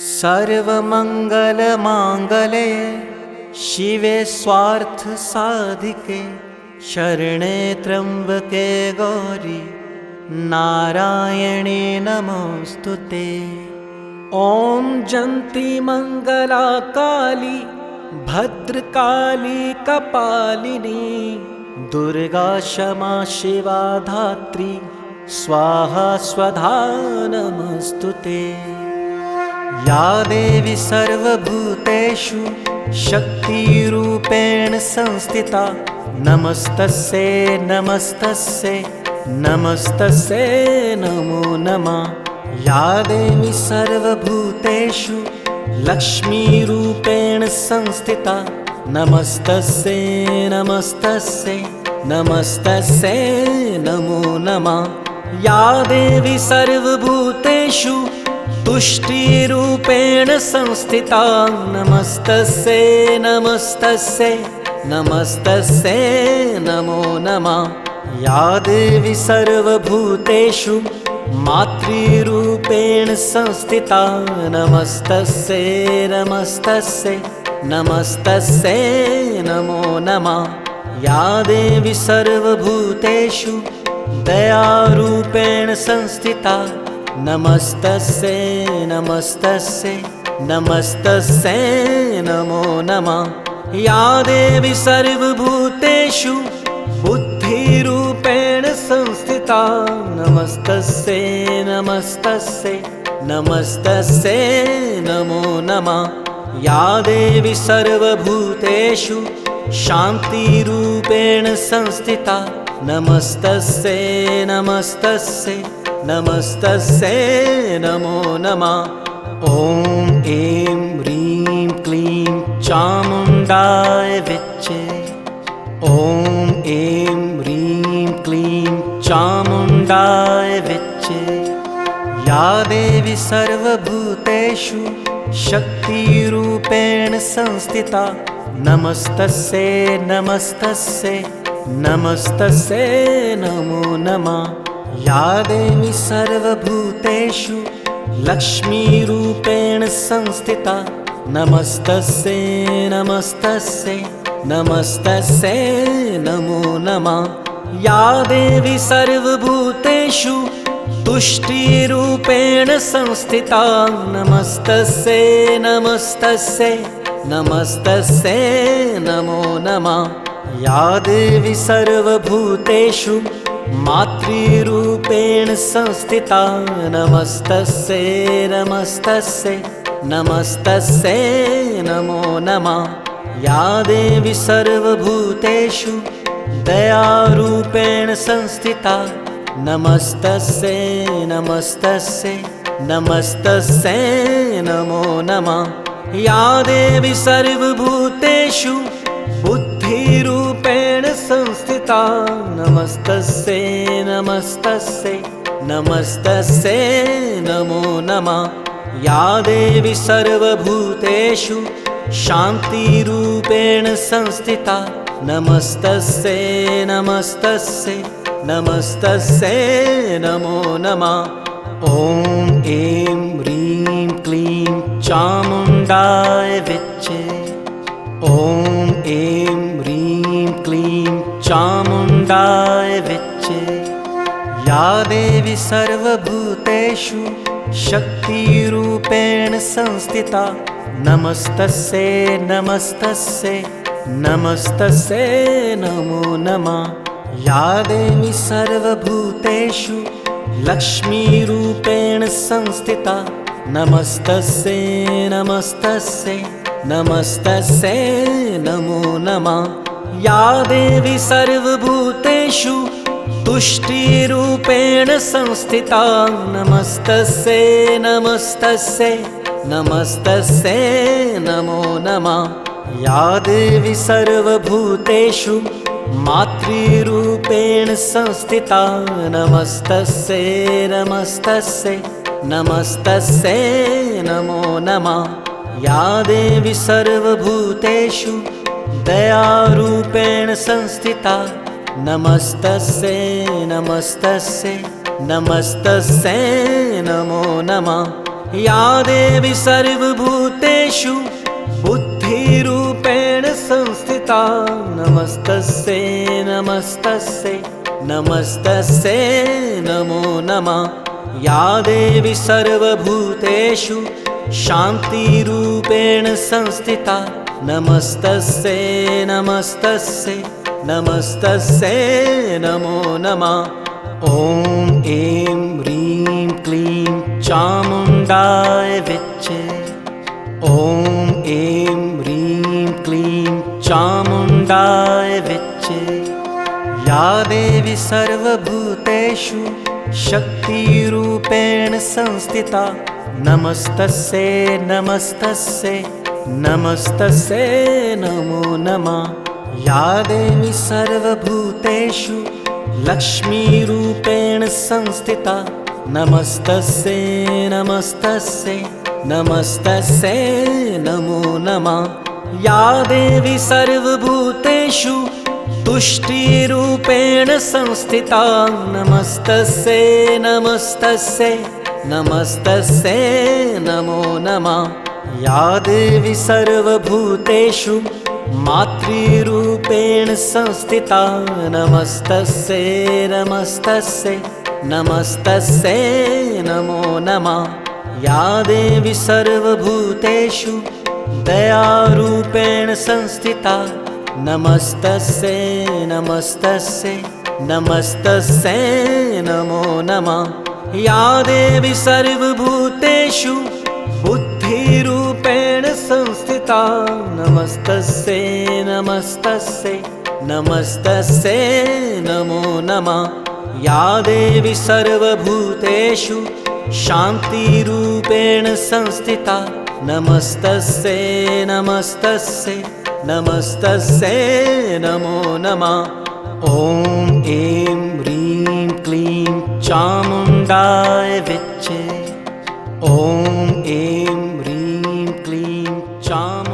सर्वमङ्गलमाङ्गल्ये शिवे स्वार्थसाधिके शरणे त्र्यम्बके गौरी नारायणे नमोऽस्तुते। ॐ जन्ती मङ्गला काली भद्रकाली कपालिनी दुर्गा क्षमा शिवा धात्री स्वाहा स्वधा नमोऽस्तुते। या देवी सर्वभूतेषु शक्तिरूपेण संस्थिता नमस्तस्यै नमस्तस्यै नमस्तस्यै नमो नमः। या देवी सर्वभूतेषु लक्ष्मीरूपेण संस्थिता नमस्तस्यै नमस्तस्यै नमस्तस्यै नमो नमः। या देवी सर्वभूतेषु तुष्टिरूपेण संस्थिता नमस्तस्यै नमस्तस्यै नमस्तस्यै नमो नमः। या देवी सर्वभूतेषु मातृरूपेण संस्थिता नमस्तस्यै नमस्तस्यै नमस्तस्यै नमो नमः। या देवी सर्वभूतेषु दयारूपेण संस्थिता नमस्तस्यै नमस्तस्यै नमस्तस्यै नमो नमः। या देवी सर्वभूतेषु बुद्धिरूपेण संस्थिता नमस्तस्यै नमस्तस्यै नमस्तस्यै नमो नमः। या देवी सर्वभूतेषु शान्तिरूपेण संस्थिता नमस्तस्यै नमस्तस्यै नमस्तस्यै नमो नमः। ॐ ऐं ह्रीं क्लीं चामुण्डाय विच्चे। ॐ ऐं ह्रीं क्लीं चामुण्डाय विच्चे। या देवी सर्वभूतेषु शक्तिरूपेण संस्थिता नमस्तस्यै नमस्तस्यै नमस्तस्यै नमो नमः। या देवी सर्वभूतेषु लक्ष्मीरूपेण संस्थिता नमस्तस्यै नमस्तस्यै नमस्तस्यै नमो नमः। या देवी सर्वभूतेषु तुष्टिरूपेण संस्थिता नमस्तस्यै नमस्तस्यै नमस्तस्यै नमो नमः। या देवी सर्वभूतेषु मातृरूपेण संस्थिता नमस्तस्यै नमस्तस्यै नमस्तस्यै नमो नमः। या देवी सर्वभूतेषु दयारूपेण संस्थिता नमस्तस्यै नमस्तस्यै नमस्तस्यै नमो नमः। या देवी सर्वभूतेषु बुद्धिरूपेण संस्थिता नमस्तस्यै नमस्तस्यै नमस्तस्यै नमो नमः। या देवी सर्वभूतेषु शान्तिरूपेण संस्थिता नमस्तस्यै नमस्तस्यै नमस्तस्यै नमो नमः। ॐ ऐं ह्रीं क्लीं चामुण्डाय विच्चे। ॐ ऐं ह्रीं क्लीं चामुण्डाय विच्चे। या देवी सर्वभूतेषु शक्तिरूपेण संस्थिता नमस्तस्यै नमस्तस्यै नमस्तस्यै नमो नमः। या देवी सर्वभूतेषु लक्ष्मीरूपेण संस्थिता नमस्तस्यै नमस्तस्यै नमस्तस्यै नमो नमः। या देवी सर्वभूतेषु तुष्टिरूपेण संस्थिता नमस्तस्यै नमस्तस्यै नमस्तस्यै नमो नमः। या देवी सर्वभूतेषु मातृरूपेण संस्थिता नमस्तस्यै नमस्तस्यै नमस्तस्यै नमो नमः। या देवी सर्वभूतेषु दयारूपेण संस्थिता नमस्तस्यै नमस्तस्यै नमस्तस्यै नमो नमः। या देवी सर्वभूतेषु बुद्धिरूपेण संस्थिता नमस्तस्यै नमस्तस्यै नमस्तस्यै नमो नमः या देवी सर्वभूतेषु शान्तिरूपेण संस्थिता नमस्तस्यै नमस्तस्यै नमस्तस्यै नमो नमः ॐ ऐं ह्रीं क्लीं चामुण्डाय विच्चे ॐ ऐं ह्रीं क्लीं चामुण्डाय विच्चे या देवी सर्वभूतेषु शक्तिरूपेण संस्थिता नमस्तस्यै नमस्तस्यै नमस्तस्यै नमो नमः या देवी सर्वभूतेषु लक्ष्मीरूपेण संस्थिता नमस्तस्यै नमस्तस्यै नमस्तस्यै नमो नमः या देवी सर्वभूतेषु तुष्टिरूपेण संस्थिता नमस्तस्यै नमस्तस्यै नमस्तस्यै नमो नमः या देवी सर्वभूतेषु मातृरूपेण संस्थिता नमस्तस्यै नमस्तस्यै नमस्तस्यै नमो नमः या देवी सर्वभूतेषु दयारूपेण संस्थिता नमस्तस्यै नमस्तस्यै नमस्तस्यै नमो नमः या देवी सर्वभूतेषु बुद्धिरूपेण संस्थिता नमस्तस्यै नमस्तस्यै नमस्तस्यै नमो नमः या देवी सर्वभूतेषु शान्तिरूपेण संस्थिता नमस्तस्यै नमस्तस्यै नमस्तस्यै नमो नमः ॐ ऐं ह्रीं क्लीं चामुण्डाय विच्चे ॐ ऐं ह्रीं क्लीं चामुण्डाय